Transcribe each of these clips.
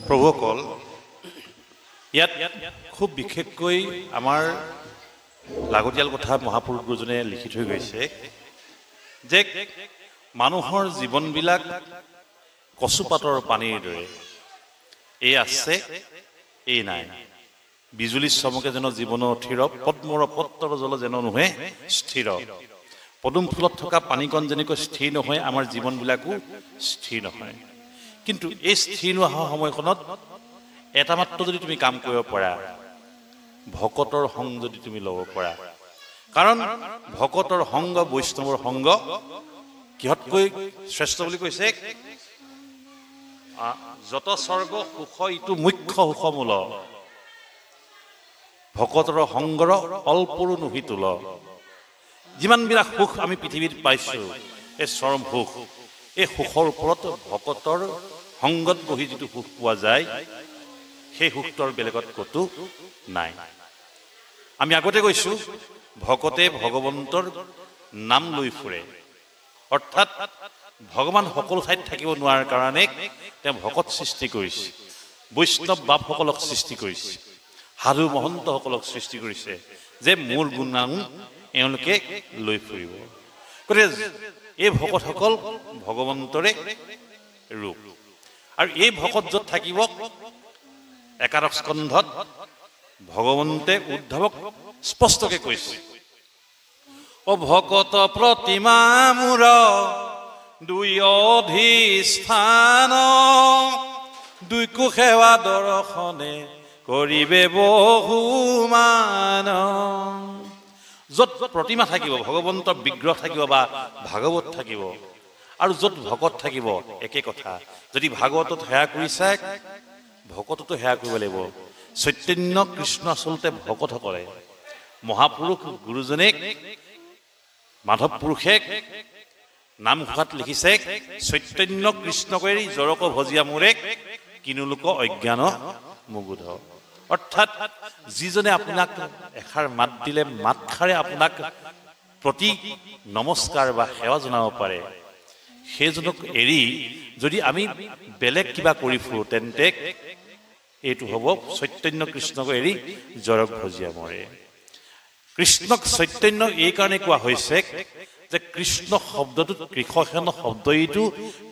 প্ৰভুসকল, ইয়াত খুব বিশেষকৈ আমাৰ লাগতিয়াল কথা মহাপুৰুষ গুৰুজনে লিখি থৈ গৈছে যে মানুহৰ জীৱনবিলাক কচুপাতৰ পানীৰ দৰে, এই আছে এই নাই। বিজুলী চমকে যেন জীৱন অথিৰ, পদ্মৰ পত্ৰৰ জল যেন নোহে স্থিৰ। পদুম ফুলত থকা পানীকণ যেনেকৈ স্থিৰ নহয়, আমাৰ জীৱনবিলাকো স্থিৰ নহয়। কিন্তু এই স্থিৰ নোহোৱা সময়খনত এটা মাত্ৰ যদি তুমি কাম কৰিব পাৰা, ভকতৰ সংগ যদি তুমি ল'ব পাৰা, কাৰণ ভকতৰ সংগ বৈষ্ণৱৰ সংগ কিহতকৈ শ্ৰেষ্ঠ বুলি কৈছে। যত স্বৰ্গ সুখ ইটো মুখ্য সুখমূল, ভকতৰ সংগৰ অল্পৰো নুহি তুল। যিমানবিলাক সুখ আমি পৃথিৱীত পাইছো, এই চৰম সুখ, এই সুখৰ ওপৰত ভকতৰ সংগত বহি যিটো সুখ পোৱা যায়, সেই সুখটোৰ বেলেগত ক'তো নাই। আমি আগতে কৈছো, ভকতে ভগৱন্তৰ নাম লৈ ফুৰে, অৰ্থাৎ ভগৱান সকলো ঠাইত থাকিব নোৱাৰাৰ কাৰণে তেওঁ ভকত সৃষ্টি কৰিছে, বৈষ্ণৱ বাপসকলক সৃষ্টি কৰিছে, সাধু মহন্তসকলক সৃষ্টি কৰিছে, যে মোৰ গুণগান এওঁলোকে লৈ ফুৰিব। গতিকে এই ভকতসকল ভগৱন্তৰে ৰূপ। আৰু এই ভকত য'ত থাকিব, একাদশ স্কন্ধত ভগৱন্তে উদ্ধৱক স্পষ্টকে কৈছে, অ ভকত প্ৰতিমা মূৰ দুই অধিষ্ঠান, দুই কুসেৱা দৰ্শনে কৰিবে বহুমান। য'ত প্ৰতিমা থাকিব, ভগৱন্তৰ বিগ্ৰহ থাকিব বা ভাগৱত থাকিব, আৰু য'ত ভকত থাকিব, একে কথা। যদি ভাগৱতত সেৱা কৰিছে, ভকততো সেৱা কৰিব লাগিব। চৈতন্য কৃষ্ণ আচলতে ভকতসকলে, মহাপুৰুষ গুৰুজনে মাধৱ পুৰুষে নামঘোষাত লিখিছে, চৈতন্য কৃষ্ণ কৰি জৰক ভজিয়া মোৰে, কিনুলোক অজ্ঞান মুগুধ। অৰ্থাৎ যিজনে আপোনাক এষাৰ মাত দিলে, মাতষাৰে আপোনাক প্ৰতি নমস্কাৰ বা সেৱা জনাব পাৰে, সেইজনক এৰি যদি আমি বেলেগ কিবা কৰি ফুৰো, তেন্তে এইটো হ'ব চৈতন্য কৃষ্ণক এৰি জৰক ভজিয়া মৰে। কৃষ্ণক চৈতন্য এই কাৰণে কোৱা হৈছে যে কৃষ্ণ শব্দটোত কৃষণ শব্দ, এইটো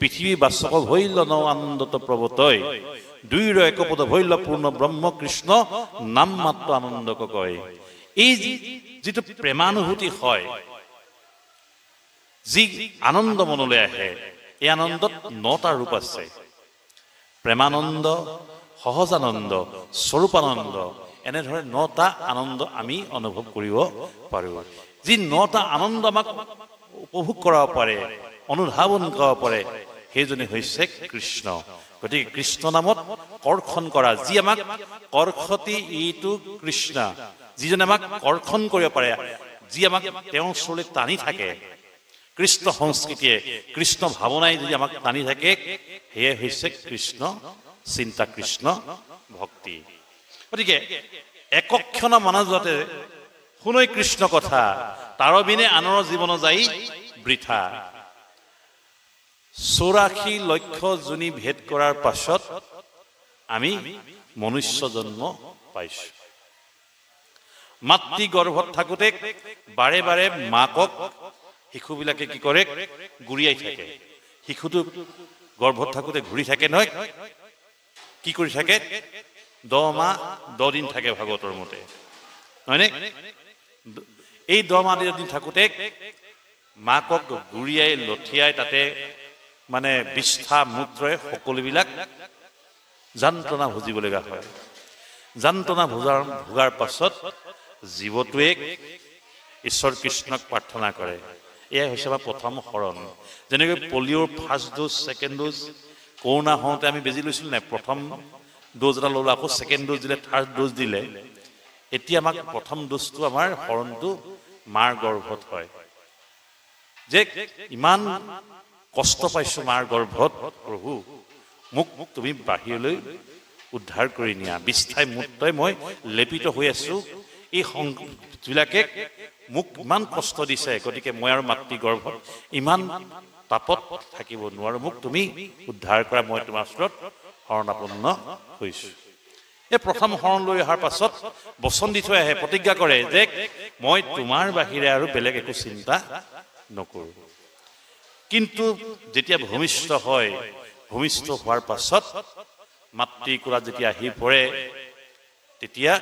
পৃথিৱী বাচক ভৈল ন আনন্দত প্ৰৱতয়, দুইৰ একপদ ভৈল পূৰ্ণ ব্ৰহ্ম কৃষ্ণ নাম মাত্ৰ আনন্দক কয়। এই যিটো প্ৰেমানুভূতি হয়, যি আনন্দ মনলৈ আহে, এই আনন্দত 9টা ৰূপ আছে। প্ৰেমানন্দ, সহজানন্দ, স্বৰূপানন্দ, এনেধৰণে 9টা আনন্দ আমি অনুভৱ কৰিব পাৰো। যি 9টা আনন্দ আমাক উপভোগ কৰাব পাৰে, অনুধাৱন কৰাব পাৰে, সেইজনে হৈছে কৃষ্ণ। গতিকে কৃষ্ণ নামত কৰ্ষণ কৰা, যি আমাক কৰ্ষতি ইটো কৃষ্ণ, যিজনে আমাক কৰ্ষণ কৰিব পাৰে, যি আমাক তেওঁৰ ওচৰলৈ টানি থাকে, কৃষ্ণ সংস্কৃতিয়ে, কৃষ্ণ ভাৱনাই যদি আমাক টানি থাকে, সেয়ে হৈছে কৃষ্ণ চিন্তা, কৃষ্ণ ভক্তি। গতিকে একক্ষণ মানৱজাতে শুনৈ কৃষ্ণ কথা, তাৰ বিনে আনৰ জীৱন যাই বৃথা। 84 লক্ষ যোনি ভেদ কৰাৰ পাছত আমি মনুষ্য জন্ম পাইছো। মাতৃ গৰ্ভত থাকোঁতে বাৰে বাৰে মাকক শিশুবিলাকে কি কৰে, গুৰিয়াই থাকে। শিশুটো গৰ্ভত থাকোঁতে ঘূৰি থাকে নহয়, কি কৰি থাকে, 10 মাহ 10 দিন থাকে ভাগৱতৰ মতে, হয়নে? এই 10 মাহ 10 দিন থাকোঁতে মাকক গুৰিয়াই লঠিয়াই, তাতে মানে বিষ্ঠা মূত্ৰই সকলোবিলাক যান্ত্ৰণা ভুজিবলগা হয়। যান্ত্ৰণা ভোগাৰ পাছত জীৱটোৱে ঈশ্বৰ কৃষ্ণক প্ৰাৰ্থনা কৰে। এয়াই হৈছে আমাৰ প্ৰথম শৰণ। যেনেকৈ পলিঅ'ৰ first dose, second dose, corona হওঁতে আমি বেজি লৈছিলোঁ নাই, প্ৰথম ড'জ এটা ল'লোঁ, আকৌ ছেকেণ্ড ড'জ দিলে, থাৰ্ড ড'জ দিলে। এতিয়া আমাক প্ৰথম ড'জটো, আমাৰ শৰণটো মাৰ গৰ্ভত হয়। যে ইমান কষ্ট পাইছো মাৰ গৰ্ভত, প্ৰভু মোক তুমি বাহিৰলৈ উদ্ধাৰ কৰি নিয়া, বিষ্ঠাই মূত্ৰই মই লেপিত হৈ আছো, এই সংবিলাকে মোক ইমান কষ্ট দিছে, গতিকে মই আৰু মাতৃ গৰ্ভত ইমান তাপত থাকিব নোৱাৰো, মোক তুমি উদ্ধাৰ কৰা, মই তোমাৰ ওচৰত শৰণাপন্ন হৈছোঁ। এই প্ৰথম শৰণ লৈ অহাৰ পাছত বচন দি থৈ আহে, প্ৰতিজ্ঞা কৰে যে মই তোমাৰ বাহিৰে আৰু বেলেগ একো চিন্তা নকৰোঁ। কিন্তু যেতিয়া ভূমিষ্ঠ হয়, ভূমিষ্ঠ হোৱাৰ পাছত মাতৃৰ কোলাত যেতিয়া আহি পৰে, তেতিয়া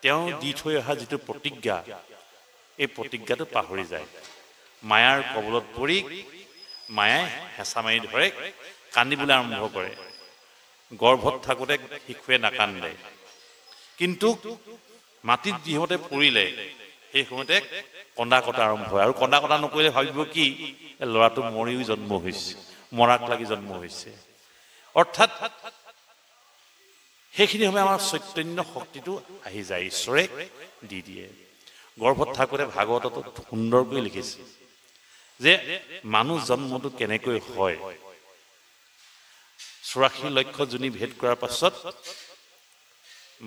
তেওঁ দি থৈ অহা যিটো প্ৰতিজ্ঞা, এই প্ৰতিজ্ঞাটো পাহৰি যায়। মায়াৰ কবলত পৰি মায়াই হেঁচা মাৰি ধৰে, কান্দিবলৈ আৰম্ভ কৰে। গৰ্ভত থাকোঁতে শিশুৱে নাকান্দে, কিন্তু মাটিত যিহতে পৰিলে সেই সময়তে কন্দা কটা আৰম্ভ হয়। আৰু কন্দা কটা নকৰিলে ভাবিব কি, ল'ৰাটো মৰিও জন্ম হৈছে, মৰাক লাগি জন্ম হৈছে। অৰ্থাৎ সেইখিনি সময় আমাৰ চৈতন্য শক্তিটো আহি যায়, ঈশ্বৰে দি দিয়ে। গৰ্ভত থাকোঁতে ভাগৱতত সুন্দৰকৈ লিখিছে যে মানুহ জন্মটো কেনেকৈ হয়। ৮৪ লক্ষ যোনি ভেদ কৰাৰ পাছত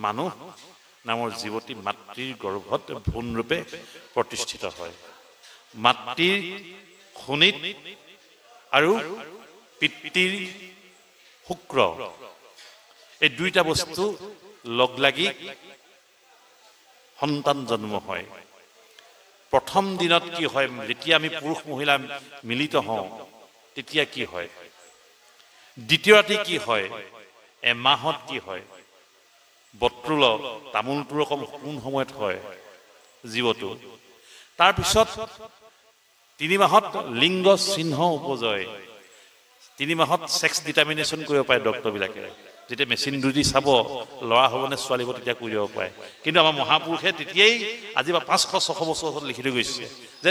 মানুহ নামৰ জীৱতী মাতৃৰ গৰ্ভত ভ্ৰূণৰূপে প্ৰতিষ্ঠিত হয়। মাতৃৰ শোণিত আৰু পিতৃৰ শুক্ৰ, এই দুইটা বস্তু লগ লাগি সন্তান জন্ম হয়। প্ৰথম দিনত কি হয়, যেতিয়া আমি পুৰুষ মহিলা মিলিত হওঁ তেতিয়া কি হয়, দ্বিতীয় ৰাতি কি হয়, এমাহত কি হয়, বট্ৰুল তামোলটোৰ অকল কোন সময়ত হয় জীৱটো। তাৰপিছত ৩ মাহত লিংগ চিহ্ন উপজয়, ৩ মাহত ছেক্স ডিটাৰমিনেশ্যন কৰিব পাৰে ডক্টৰবিলাকে। যেতিয়া মেচিন দি চাব ল'ৰা হ'ব নে ছোৱালী হ'ব তেতিয়া কৈ দিব পাৰে। কিন্তু আমাৰ মহাপুৰুষে তেতিয়াই আজি বা ৫০০-৬০০ বছৰ লিখি থৈ গৈছে যে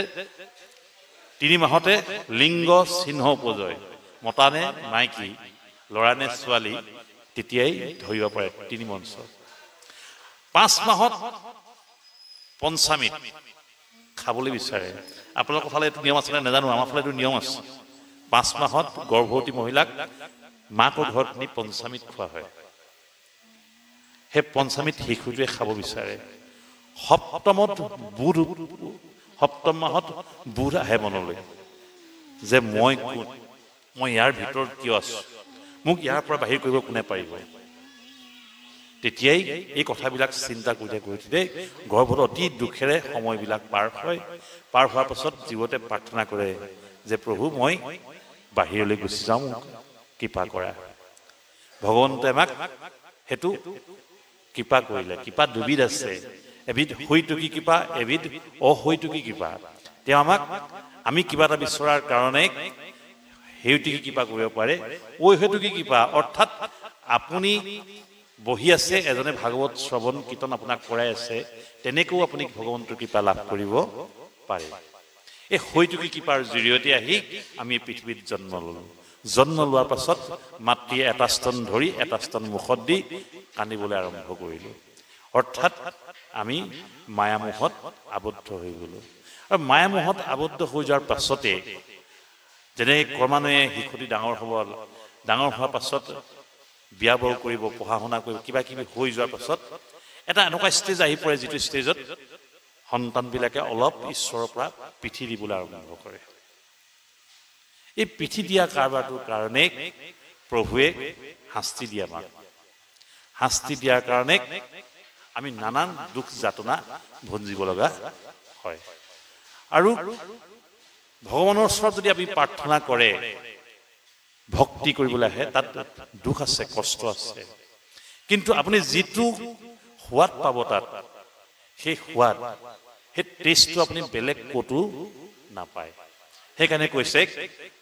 ৩ মাহতে লিংগ চিহ্ন উপজয়, মতা নে মাইকী, ল'ৰা নে ছোৱালী তেতিয়াই ধৰিব পাৰে ৩ মঞ্চ। ৫ মাহত পঞ্চামৃত খাবলৈ বিচাৰে। আপোনালোকৰ ফালে এইটো নিয়ম আছে নে নাজানো, আমাৰ ফালে এইটো নিয়ম আছে। ৫ মাহত গৰ্ভৱতী মহিলাক মাকৰ ঘৰত নি পঞ্চামৃত খোৱা হয়। সেই পঞ্চামৃত শিশুটোৱে খাব বিচাৰে। সপ্তম মাহত বুধ আহে মনলৈ যে মই কোন, মই ইয়াৰ ভিতৰত কিয় আছো, মোক ইয়াৰ পৰা বাহিৰ কৰিব কোনে পাৰিব। তেতিয়াই এই কথাবিলাক চিন্তা কৰি থাকোঁতে গৰ্ভত অতি দুখেৰে সময়বিলাক পাৰ হয়। পাৰ হোৱাৰ পাছত জীৱতে প্ৰাৰ্থনা কৰে যে প্ৰভু মই বাহিৰলৈ গুচি যাওঁ, মোক কৃপা কৰা। ভগৱন্তে আমাক সেইটো কৃপা কৰিলে। কৃপা দুবিধ আছে, এবিধ হৈতুকী কৃপা, এবিধ অহৈতুকী কৃপা। তেওঁ আমাক আমি কিবা এটা বিচৰাৰ কাৰণে হেতুকী কৃপা কৰিব পাৰে। অহৈতুকী কৃপা অৰ্থাৎ আপুনি বহি আছে, এজনে ভাগৱত শ্ৰৱণ কীৰ্তন আপোনাক কৰাই আছে, তেনেকৈও আপুনি ভগৱন্তৰ কৃপা লাভ কৰিব পাৰে। এই হৈতুকী কৃপাৰ জৰিয়তে আহি আমি পৃথিৱীত জন্ম ল'লোঁ। জন্ম লোৱাৰ পাছত মাতৃয়ে এটা স্তন ধৰি এটা স্তন মুখত দি কান্দিবলৈ আৰম্ভ কৰিলোঁ। অৰ্থাৎ আমি মায়ামোহত আবদ্ধ হৈ গ'লোঁ। আৰু মায়ামোহত আবদ্ধ হৈ যোৱাৰ পাছতে যেনে ক্ৰমান্বয়ে শিশুটি ডাঙৰ হ'ব, ডাঙৰ হোৱাৰ পাছত বিয়া বাৰু কৰিব, পঢ়া শুনা কৰিব, কিবা কিবি হৈ যোৱাৰ পাছত এটা এনেকুৱা ষ্টেজ আহি পৰে যিটো ষ্টেজত সন্তানবিলাকে অলপ ঈশ্বৰৰ পৰা পিঠি দিবলৈ আৰম্ভ কৰে। এই পিঠি দিয়া কাৰবাৰটোৰ কাৰণে প্ৰভুৱে শাস্তি দিয়ে আমাক। শাস্তি দিয়াৰ কাৰণে আমি নানান দুখ যাতনা ভুঞ্জিব লগা হয়। আৰু ভগৱানৰ ওচৰত যদি আমি প্ৰাৰ্থনা কৰে, ভক্তি কৰিবলৈ আহে, তাত দুখ আছে, কষ্ট আছে, কিন্তু আপুনি যিটো সোৱাদ পাব তাত, সেই সোৱাদ, সেই টেষ্টটো আপুনি বেলেগ ক'তো নাপায়। সেইকাৰণে কৈছে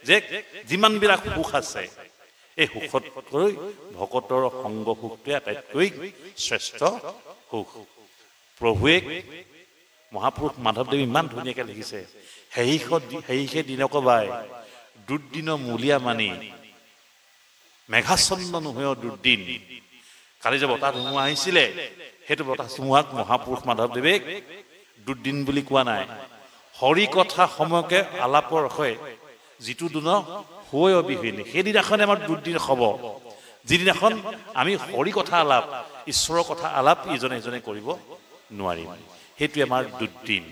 যে যিমানবিলাক সুখ আছে, এই সুখতকৈ ভকতৰ সংগ সুখটোৱে আটাইতকৈ শ্ৰেষ্ঠ সুখ। প্ৰভুৱে মহাপুৰুষ মাধৱদেৱে ইমান ধুনীয়াকৈ লিখিছে, হেৰিষে দিনক বাই দুৰ্দিন মূলীয়া মানি মেঘাচ্ছন্ন নোহোৱা দুৰ্দিন। কালি যে বতাহ ধুমুহা আহিছিলে, সেইটো বতাহ ধুমুহাক মহাপুৰুষ মাধৱদেৱে দুৰ্দিন বুলি কোৱা নাই। হৰি কথা সময়কে আলাপৰ হয়, যিটো দিন হৈ অবিহীন, সেইদিনাখন আমাৰ দুৰ্দিন হ'ব। যিদিনাখন আমি হৰি কথা আলাপ, ঈশ্বৰৰ কথা আলাপ ইজনে সিজনে কৰিব নোৱাৰিম, সেইটোৱে আমাৰ দুৰ্দিন।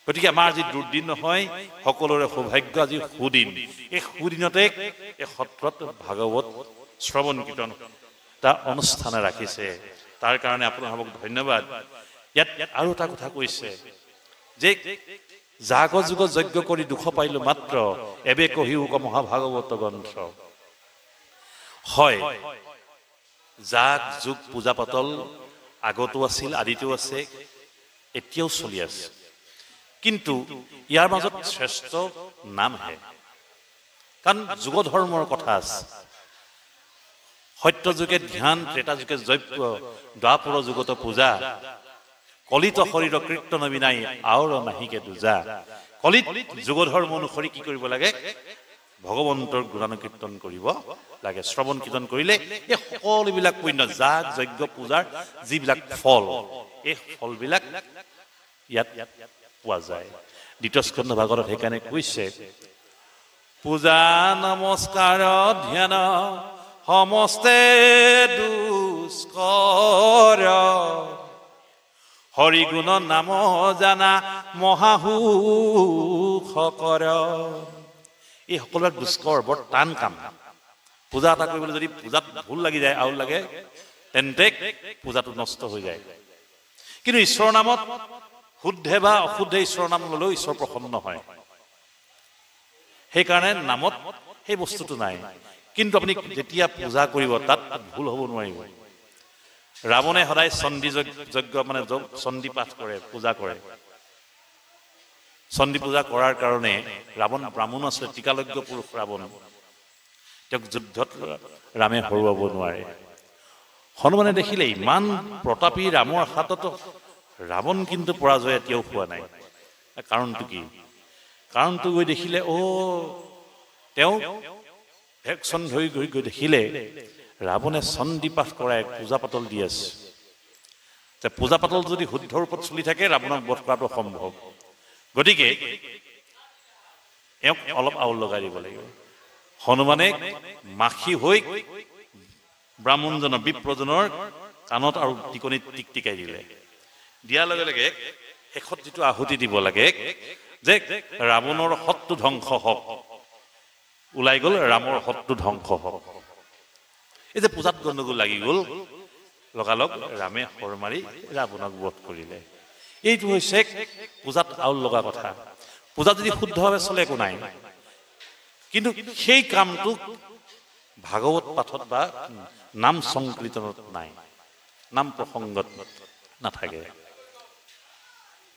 গতিকে আমাৰ আজি দুৰ্দিন নহয়, সকলোৰে সৌভাগ্য আজি সুদিন। এই সুদিনতে এই সত্ৰত ভাগৱত শ্ৰৱণ কীৰ্তন এটা অনুষ্ঠানে ৰাখিছে তাৰ কাৰণে আপোনালোকক ধন্যবাদ ইয়াত আৰু এটা কথা কৈছে যে যাগ যুগ যজ্ঞ কৰি দুখ পাইলো মাত্ৰ এবে কহিও ক মহাভাগৱত গ্ৰন্থ হয় যাগ যুগ পূজা পাতল আগতো আছিল আদিতো আছে এতিয়াও চলি আছে কিন্তু ইয়াৰ মাজত শ্ৰেষ্ঠ নামহে কাৰণ যুগ ধৰ্মৰ কথা আছে সত্য যুগে ধ্যান ত্ৰেতা যুগে যজ্ঞ দ্বাপৰ যুগত পূজা কলিত শৰীৰ কীৰ্তন বিনাই আওৰ নাহিকে দুজা কলিত যুগ ধৰ্ম অনুসৰি কি কৰিব লাগে ভগৱন্তৰ গুণানুকীৰ্তন কৰিব লাগে শ্ৰৱণ কীৰ্তন কৰিলে এই সকলোবিলাক পুণ্য যাগ যজ্ঞ পূজাৰ যিবিলাক ফল এই ফলবিলাক ইয়াত পোৱা যায় দ্বিতীয় স্কন্ধ ভাগৱতত সেইকাৰণে কৈছে পূজা নমস্কাৰ ধ্যান সমস্তে দুষ্কৰ হৰি গুণ নাম জানা মহাসুখকৰ এই সকলোবিলাক দুষ্কৰ বৰ টান কাম পূজা এটা কৰিবলৈ যদি পূজাত ভুল লাগি যায় আউল লাগে তেন্তে পূজাটো নষ্ট হৈ যায় কিন্তু ঈশ্বৰৰ নামত শুদ্ধে বা অশুদ্ধে ঈশ্বৰৰ নাম ল'লেও ঈশ্বৰ প্ৰসন্ন হয় সেইকাৰণে নামত সেই বস্তুটো নাই কিন্তু আপুনি যেতিয়া পূজা কৰিব তাত ভুল হ'ব নোৱাৰিব ৰাৱণে সদায় চণ্ডী যজ্ঞ মানে চণ্ডী পাঠ কৰে পূজা কৰে চণ্ডী পূজা কৰাৰ কাৰণে ৰাৱণ ব্ৰাহ্মণ আছিলে টিকালজ্ঞ পুৰুষ ৰাৱণ তেওঁক যুদ্ধত ৰামে হৰুৱাব নোৱাৰে হনুমানে দেখিলে ইমান প্ৰতাপী ৰামৰ হাতত ৰাৱণ কিন্তু পৰাজয় এতিয়াও পোৱা নাই কাৰণটো কি কাৰণটো গৈ দেখিলে তেওঁ ভেকচন ধৰি গৈ দেখিলে ৰাৱণে চণ্ডী পাঠ কৰাই পূজা পাতল দি আছে পূজা পাতল যদি শুদ্ধ ৰূপত চলি থাকে ৰাৱণক বধ কৰাটো সম্ভৱ গতিকে এওঁক অলপ আউল লগাই দিব লাগিব হনুমানে মাখি হৈ ব্ৰাহ্মণজনৰ বিপ্ৰজনৰ কাণত আৰু টিকনিত টিকটিকাই দিলে দিয়াৰ লগে লগে শেষত যিটো আহুতি দিব লাগে যে ৰাৱণৰ সৎটো ধ্বংস হওক ওলাই গ'ল ৰামৰ সৎটো ধ্বংস হওক এই যে পূজাত গণ্ডগোল লাগি গ'ল লগালগ ৰামে হৰ মাৰি ৰাৱণক বধ কৰিলে এইটো হৈছে পূজাত আউল লগা কথা পূজা যদি শুদ্ধভাৱে চলে একো নাই কিন্তু সেই কামটো ভাগৱত পাঠত বা নাম সংকীৰ্তনত নাই নাম প্ৰসংগত নাথাকে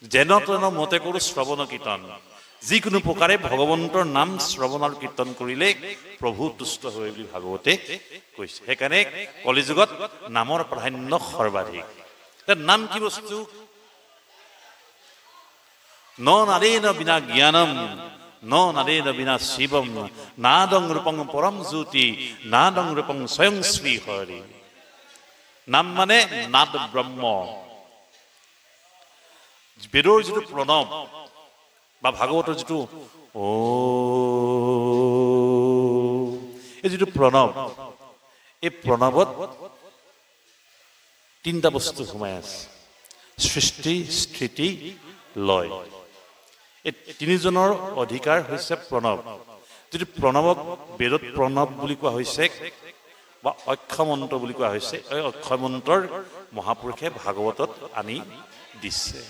যেন তেন মতে কৰো শ্ৰৱণ কীৰ্তন যিকোনো প্ৰকাৰে ভগৱন্তৰ নাম শ্ৰৱণ আৰু কীৰ্তন কৰিলে প্ৰভু তুষ্ট হয় বুলি ভাগৱতে কৈছে সেইকাৰণে কলিযুগত নামৰ প্ৰাধান্য সৰ্বাধিক নাম কি বস্তু ন নাদেন বিনা জ্ঞানম ন নাদেন বিনা শিৱম নাদং ৰূপং পৰম জ্যোতি নাদং ৰূপং স্বয়ং শ্ৰী হৰি নাম মানে নাদ ব্ৰহ্ম বেদৰ যিটো প্ৰণৱ বা ভাগৱতৰ যিটো এই যিটো প্ৰণৱ এই প্ৰণৱত তিনিটা বস্তু সোমাই আছে সৃষ্টি স্থিতি লয় এই তিনিজনৰ অধিকাৰ হৈছে প্ৰণৱ যিটো প্ৰণৱক বেদত প্ৰণৱ বুলি কোৱা হৈছে বা অক্ষয় মন্ত্ৰ বুলি কোৱা হৈছে এই অক্ষয় মন্ত্ৰৰ মহাপুৰুষে ভাগৱতত আনি দিছে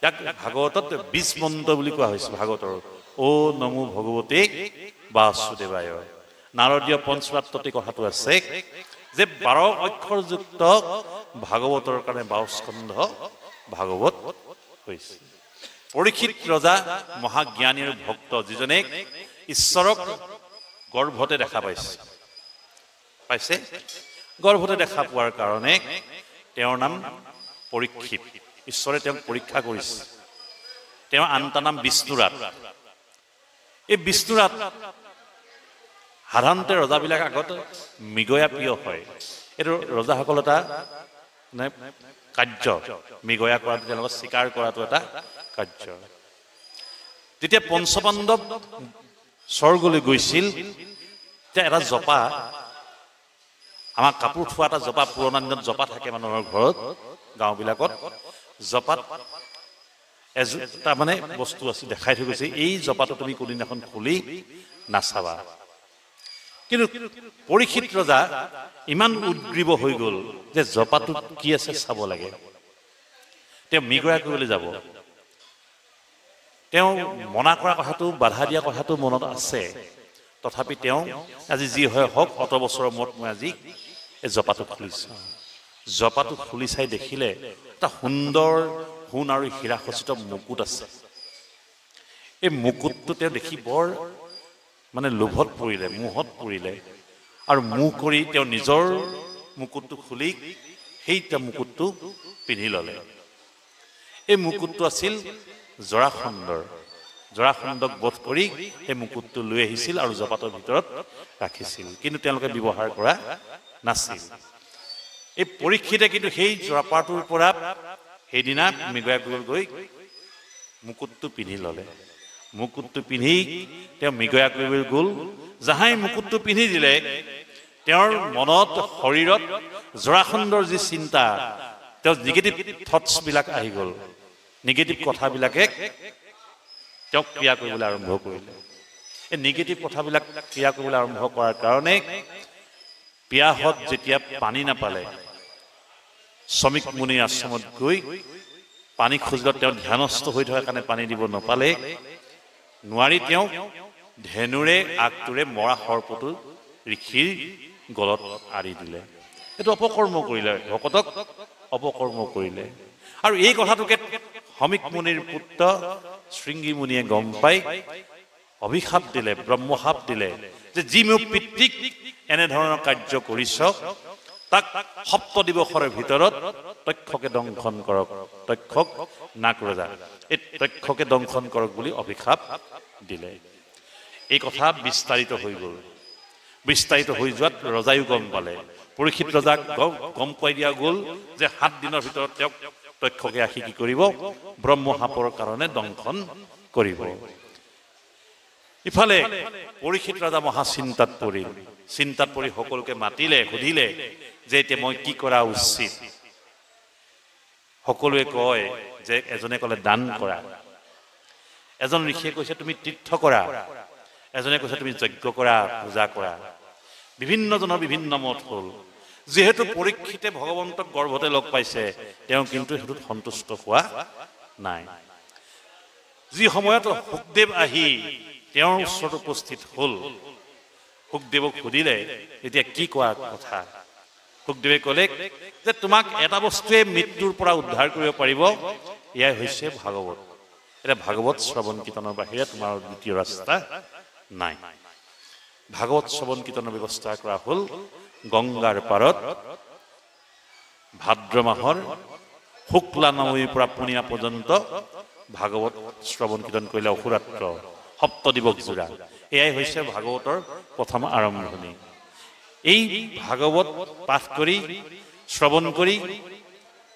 ইয়াক ভাগৱতত ২০ মন্ত্ৰ বুলি কোৱা হৈছে ভাগৱতৰ নমো ভগৱতে বাসুদেৱায় নাৰদীয় পঞ্চৰাত্ৰতে কথাটো আছে যে ১২ অক্ষৰযুক্ত ভাগৱতৰ কাৰণে ২২ স্কন্ধ ভাগৱত হৈছে পৰীক্ষিত ৰজা মহাজ্ঞানী আৰু ভক্ত যিজনে ঈশ্বৰক গৰ্ভতে দেখা পাইছে গৰ্ভতে দেখা পোৱাৰ কাৰণে তেওঁৰ নাম পৰীক্ষিত ঈশ্বৰে তেওঁক পৰীক্ষা কৰিছে তেওঁৰ আনটা নাম বিষ্ণুৰাত এই বিষ্ণুৰাত সাধাৰণতে ৰজাবিলাক আগত মৃগয়া প্ৰিয় হয় এইটো ৰজাসকল এটা কাৰ্য মৃগয়া কৰাটো তেওঁলোকক স্বীকাৰ কৰাটো এটা কাৰ্য যেতিয়া পঞ্চপাণ্ডৱ স্বৰ্গলৈ গৈছিল তেতিয়া এটা জপা আমাৰ কাপোৰ থোৱা এটা জপা পুৰণা দিনত জপা থাকে মানুহৰ ঘৰত গাঁওবিলাকত জপাত এটা মানে বস্তু আছে দেখাই থৈ গৈছে এই জপাটো তুমি কোনদিনাখন খুলি নাচাবা কিন্তু পৰীক্ষিত ৰজা ইমান উদ্গ্ৰীৱ হৈ গ'ল যে জপাটোত কি আছে চাব লাগে। তেওঁ মৃগয়া কৰিবলৈ যাব। তেওঁ মনা কৰা কথাটো, বাধা দিয়া কথাটো মনত আছে, তথাপি তেওঁ আজি যি হয় হওক, অত বছৰৰ মূৰত মই আজি এই জপাটো খুলিছোঁ। জপাটো খুলি চাই দেখিলে এটা সুন্দৰ সোণ আৰু হীৰা খচিত মুকুট আছে। এই মুকুটটো তেওঁ দেখি বৰ মানে লোভত পৰিলে, মোহত পৰিলে, আৰু মোহ কৰি তেওঁ নিজৰ মুকুটটো খুলি সেই মুকুটটো পিন্ধি ল'লে। এই মুকুটটো আছিল জৰাসন্ধৰ। জৰাসন্ধক বধ কৰি সেই মুকুটটো লৈ আহিছিল আৰু জপাটোৰ ভিতৰত ৰাখিছিল, কিন্তু তেওঁলোকে ব্যৱহাৰ কৰা নাছিল। এই পৰীক্ষিতে কিন্তু সেই জপাটোৰ পৰা সেইদিনা মৃগয়া গৈ মুকুটটো পিন্ধি ল'লে। মুকুটটো পিন্ধি তেওঁ মৃগয়া কৰিবলৈ গ'ল। যাহাই মুকুটটো পিন্ধি দিলে, তেওঁৰ মনত, শৰীৰত জৰাসন্ধৰ যি চিন্তা, তেওঁৰ নিগেটিভ থটছবিলাক আহি গ'ল। নিগেটিভ কথাবিলাকে তেওঁক ক্ৰিয়া কৰিবলৈ আৰম্ভ কৰিলে। এই নিগেটিভ কথাবিলাক ক্ৰিয়া কৰিবলৈ আৰম্ভ কৰাৰ কাৰণে পিয়াহত যেতিয়া পানী নাপালে, শ্ৰমিক মুনিৰ আশ্ৰমত গৈ পানী খুজিলত তেওঁ ধ্যানস্থ হৈ থকাৰ কাৰণে পানী দিব নাপালে। নোৱাৰি তেওঁ ধেনুৰে আগটোৰে মৰা সৰ্পটো ঋষিৰ গলত আৰি দিলে। এইটো অপকৰ্ম কৰিলে, ভকতক অপকৰ্ম কৰিলে। আৰু এই কথাটোকে শমিক মুনিৰ পুত্ৰ শৃংগী মুনিয়ে গম পাই অভিশাপ দিলে, ব্ৰহ্মশাপ দিলে যে যি মোৰ পিতৃক এনেধৰণৰ কাৰ্য কৰিছ, তাক 7 দিৱসৰ ভিতৰত তক্ষকে দংশন কৰক, তক্ষক নাক ৰজা, এই তক্ষকে দংশন কৰক বুলি অভিশাপ দিলে। এই কথা বিস্তাৰিত হৈ গ'ল। বিস্তাৰিত হৈ যোৱাত ৰজায়ো গম পালে। পৰীক্ষিত ৰজাক গম পাই দিয়া গ'ল যে 7 দিনৰ ভিতৰত তেওঁক তক্ষকে আহি কি কৰিব, ব্ৰহ্মশাপৰ কাৰণে দংশন কৰিব। ইফালে পৰীক্ষিত ৰজা মহা চিন্তাত পৰিল। চিন্তাত পৰি সকলোকে মাতিলে, সুধিলে যে এতিয়া মই কি কৰা উচিত। সকলোৱে কয় যে, এজনে ক'লে দান কৰা, এজন ঋষিয়ে কৈছে তুমি তীৰ্থ কৰা, এজনে কৈছে তুমি যজ্ঞ কৰা, পূজা কৰা। বিভিন্নজনৰ বিভিন্ন মত হ'ল। যিহেতু পৰীক্ষিতে ভগৱন্তক গৰ্ভতে লগ পাইছে, তেওঁ কিন্তু সেইটোত সন্তুষ্ট হোৱা নাই। যি সময়ত শুকদেৱ আহি তেওঁৰ ওচৰত উপস্থিত হ'ল, শুকদেৱক সুধিলে এতিয়া কি কোৱা কথা। শুকদেৱে ক'লে যে তোমাক এটা বস্তুৱে মৃত্যুৰ পৰা উদ্ধাৰ কৰিব পাৰিব, এয়াই হৈছে ভাগৱত। এতিয়া ভাগৱত শ্ৰৱণ কীৰ্তনৰ বাহিৰে তোমাৰ দ্বিতীয় ৰাস্তা নাই। ভাগৱত শ্ৰৱণ কীৰ্তনৰ ব্যৱস্থা কৰা হ'ল গংগাৰ পাৰত ভাদ্ৰ মাহৰ শুক্লা নৱমীৰ পৰা পূৰ্ণিমা পৰ্যন্ত ভাগৱত শ্ৰৱণ কীৰ্তন কৰিলে অহোৰাত্ৰ 7 দিৱস জোৰা। এয়াই হৈছে ভাগৱতৰ প্ৰথম আৰম্ভণি। এই ভাগৱত পাঠ কৰি, শ্ৰৱণ কৰি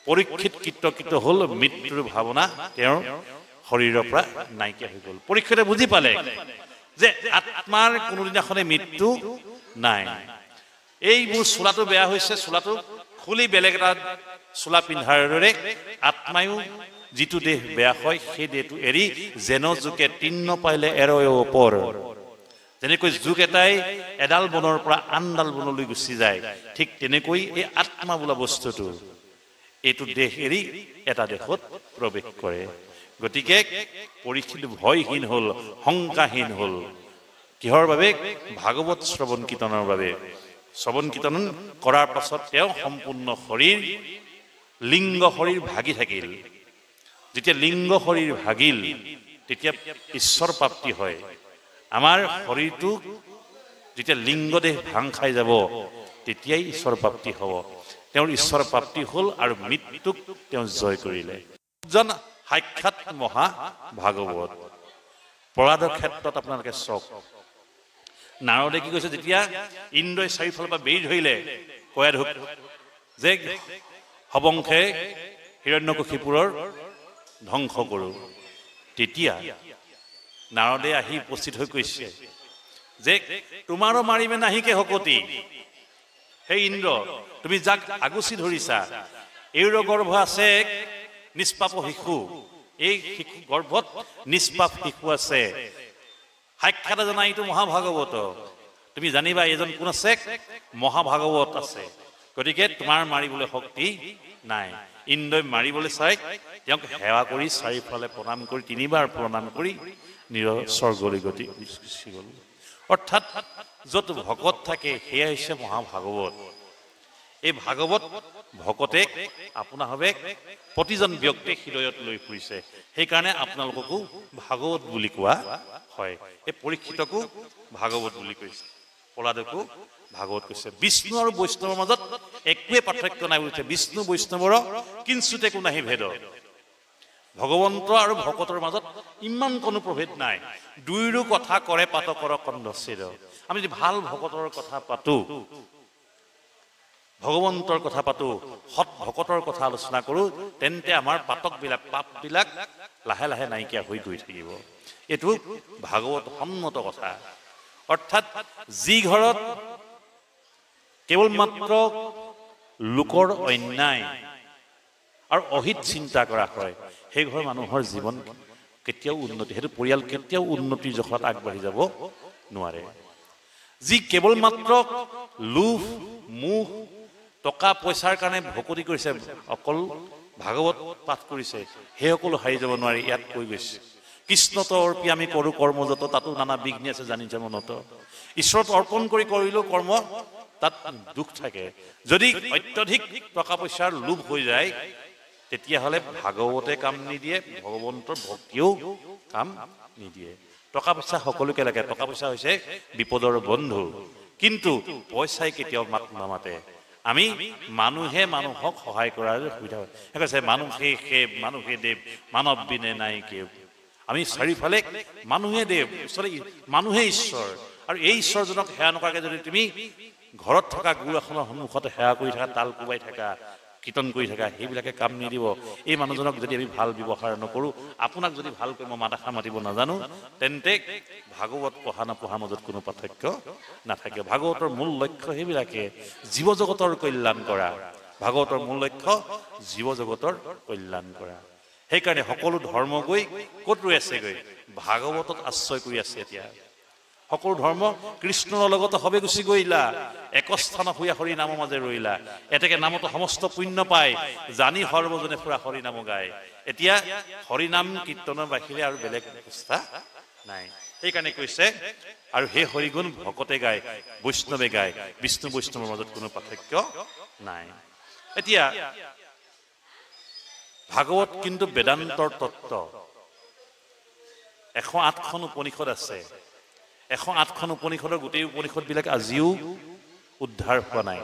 পৰীক্ষিত কৃতকৃত হ'ল। মৃত্যুৰ ভাৱনা তেওঁৰ শৰীৰৰ পৰা নাইকিয়া হৈ গ'ল। পৰীক্ষিতে বুজি পালে যে আত্মাৰ কোনোদিনাখনে মৃত্যু নাই। এই মোৰ চোলাটো বেয়া হৈছে, চোলাটো খুলি বেলেগ এটা চোলা পিন্ধাৰ দৰে আত্মায়ো যিটো দেহ বেয়া হয়, সেই দেহটো এৰি যেন জোকে তিন্ন পাইলে এৰয় ওপৰ, যেনেকৈ জোক এটাই এডাল বনৰ পৰা আনডাল বনলৈ গুচি যায়, ঠিক তেনেকৈ এই আত্মা বোলা বস্তুটো এইটো দেহ এৰি এটা দেশত প্ৰৱেশ কৰে। গতিকে পৰীক্ষিত ভয়হীন হ'ল, শংকাহীন হ'ল। কিহৰ বাবে? ভাগৱত শ্ৰৱণ কীৰ্তনৰ বাবে। শ্ৰৱণ কীৰ্তন কৰাৰ পাছত তেওঁ সম্পূৰ্ণ শৰীৰ, লিংগ শৰীৰ ভাগি থাকিল। যেতিয়া লিংগ শৰীৰ ভাগিল, তেতিয়া ঈশ্বৰ প্ৰাপ্তি হয়। আমাৰ শৰীৰটো যেতিয়া লিংগ দেহ ভাং খাই যাব, তেতিয়াই ঈশ্বৰ প্ৰাপ্তি হ'ব। তেওঁৰ ঈশ্বৰ প্ৰাপ্তি হ'ল আৰু মৃত্যুক তেওঁ জয় কৰিলে। সাক্ষাৎ মহা ভাগৱত। প্ৰহ্লাদৰ ক্ষেত্ৰত আপোনালোকে চাওক, নাৰদে কি কৈছে, যেতিয়া ইন্দ্ৰই চাৰিওফালৰ পৰা বেৰি ধৰিলে, কয়া ধুক যে হবংশে হিৰণ্যকশিপুৰৰ ধ্বংস কৰোঁ, তেতিয়া নাৰদে আহি উপস্থিত হৈ কৈছে যে তোমাৰো মাৰিমে নাহিকে শকতি। সেই ইন্দ্ৰ, তুমি যাক আগুচি ধৰিছা, এইৰ গৰ্ভ আছে নিষ্পাপ শিশু, এই শিশু গৰ্ভত নিষ্পাপ শিশু আছে। সাক্ষাৎ জনা এইটো মহাভাগৱত, তুমি জানিবা এজন কোন আছে মহাভাগৱত আছে গতিকে তোমাৰ মাৰিবলৈ শক্তি নাই ইন্দ্ৰই মাৰিবলৈ চাই তেওঁক সেৱা কৰি চাৰিফালে প্ৰণাম কৰি তিনিবাৰ প্ৰণাম কৰি স্বৰ্গলৈ গতি গ'ল অৰ্থাৎ য'ত ভকত থাকে সেয়া হৈছে মহাভাগৱত এই ভাগৱত ভকতে আপোনাভাৱে প্ৰতিজন ব্যক্তি হৃদয়ত লৈ ফুৰিছে সেইকাৰণে আপোনালোককো ভাগৱত বুলি কোৱা হয় এই পৰীক্ষিতকো ভাগৱত বুলি কৈছে প্ৰহ্লাদকো ভাগৱত কৈছে বিষ্ণু আৰু বৈষ্ণৱৰ মাজত একোৱে পাৰ্থক্য নাই বুলিছে বিষ্ণু বৈষ্ণৱৰ কিঞ্চিত একো নাহি ভেদ ভগৱন্ত আৰু ভকতৰ মাজত ইমান কোনো প্ৰভেদ নাই দুইৰো কথা কৰে পাতকৰ কণ্ঠচ্ছেদ আমি যদি ভাল ভকতৰ কথা পাতো ভগৱন্তৰ কথা পাতো সৎ ভকতৰ কথা আলোচনা কৰো তেন্তে আমাৰ পাতকবিলাক পাপবিলাক লাহে লাহে নাইকিয়া হৈ গৈ থাকিব এইটো ভাগৱত সন্মত কথা অৰ্থাৎ যি ঘৰত কেৱল মাত্ৰ লোকৰ অন্যায় আৰু অহিত চিন্তা কৰা হয় সেই ঘৰ মানুহৰ জীৱন কেতিয়াও উন্নতি সেইটো পৰিয়াল কেতিয়াও উন্নতিৰ জখলাত আগবাঢ়ি যাব নোৱাৰে যি কেৱল মাত্ৰ লোভ মোহ টকা পইচাৰ কাৰণে ভকতি কৰিছে অকল ভাগৱত পাঠ কৰিছে সেই সকলো হাৰি যাব নোৱাৰি ইয়াত কৈ গৈছে কৃষ্ণত অৰ্পি আমি কৰো কৰ্ম যত তাতো নানা বিঘ্নি আছে জানিছে মনত ঈশ্বৰত অৰ্পণ কৰি কৰিলেও কৰ্ম তাত দুখ থাকে যদি অত্যধিক টকা পইচাৰ লোভ হৈ যায় তেতিয়াহ'লে ভাগৱতে কাম নিদিয়ে ভগৱন্তৰ ভক্তিও কাম নিদিয়ে টকা পইচা সকলোকে লাগে টকা পইচা হৈছে বিপদৰ বন্ধু কিন্তু পইচাই কেতিয়াও মাত নামাতে আমি মানুহে মানুহক সহায় কৰাৰ সুবিধা হয় কৈছে মানুহে দেৱ মানৱ বিনে নাই কেও আমি চাৰিওফালে মানুহে দেৱ মানুহে ঈশ্বৰ আৰু এই ঈশ্বৰজনক সেৱা নকৰাকে যদি তুমি ঘৰত থকা গুৰু এখনৰ সন্মুখত সেৱা কৰি থাকা তাল কোবাই থাকা কীৰ্তন কৰি থাকা সেইবিলাকে কাম নিদিব এই মানুহজনক যদি আমি ভাল ব্যৱহাৰ নকৰো আপোনাক যদি ভালকৈ মই মাত এষাৰ মাতিব নাজানো তেন্তে ভাগৱত পঢ়া নপঢ়াৰ মাজত কোনো পাৰ্থক্য নাথাকে ভাগৱতৰ মূল লক্ষ্য সেইবিলাকে জীৱ জগতৰ কল্যাণ কৰা ভাগৱতৰ মূল লক্ষ্য জীৱ জগতৰ কল্যাণ কৰা সেইকাৰণে সকলো ধৰ্ম গৈ ক'ত ৰৈ আছেগৈ ভাগৱতত আশ্ৰয় কৰি আছে এতিয়া সকলো ধৰ্ম কৃষ্ণৰ লগত হবে গুচি গৈলা একস্থানত শুয়া হৰি নামৰ মাজে ৰৈলা এতেকে নামতো সমস্ত পুণ্য পায় জানি সৰ্বজনে ফুৰা হৰি নাম গায় এতিয়া হৰি নাম কীৰ্তনৰ বাহিৰে আৰু বেলেগ ব্যৱস্থা নাই সেইকাৰণে কৈছে আৰু সেই হৰিগুণ ভকতে গায় বৈষ্ণৱে গায় বিষ্ণু বৈষ্ণৱৰ মাজত কোনো পাৰ্থক্য নাই এতিয়া ভাগৱত কিন্তু বেদান্তৰ তত্ত্ব 108খন উপনিষদ আছে 108খন উপনিষদৰ গোটেই উপনিষদবিলাক আজিও উদ্ধাৰ হোৱা নাই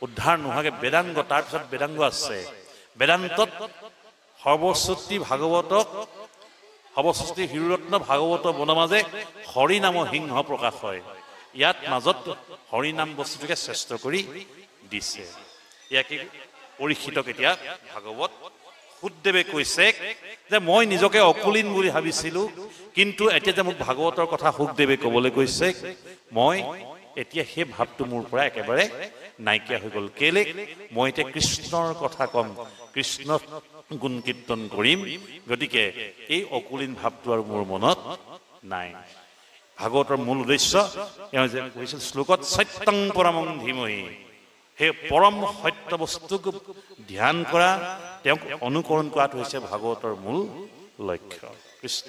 উদ্ধাৰ নোহোৱাকে বেদাংগ তাৰপিছত বেদাংগ আছে বেদান্তত সৰ্বশ্ৰুতি ভাগৱতক সৰ্বশ্ৰুতি হিৰুৰত্ন ভাগৱত বনমাজে হৰি নাম সিংহ প্ৰকাশ হয় ইয়াত মাজত হৰি নাম বস্তুটোকে শ্ৰেষ্ঠ কৰি দিছে ইয়াকে পৰীক্ষিতক এতিয়া ভাগৱত সুদেৱে কৈছে যে মই নিজকে অকুলীন বুলি ভাবিছিলো কিন্তু এতিয়া যে মোক ভাগৱতৰ কথা সুদেৱে ক'বলৈ কৈছে মই এতিয়া সেই ভাৱটো মোৰ পৰা একেবাৰে নাইকিয়া হৈ গ'ল কেলে মই এতিয়া কৃষ্ণৰ কথা কম কৃষ্ণ গুণ কীৰ্তন কৰিম গতিকে এই অকুলীন ভাৱটো আৰু মোৰ মনত নাই ভাগৱতৰ মূল উদ্দেশ্য এওঁ যে কৈছিল শ্লোকত সত্যং পৰমং ধীমহি সেই পৰম সত্য বস্তুক ধ্যান কৰা তেওঁক অনুকৰণ কৰাটো হৈছে ভাগৱতৰ মূল লক্ষ্য কৃষ্ণ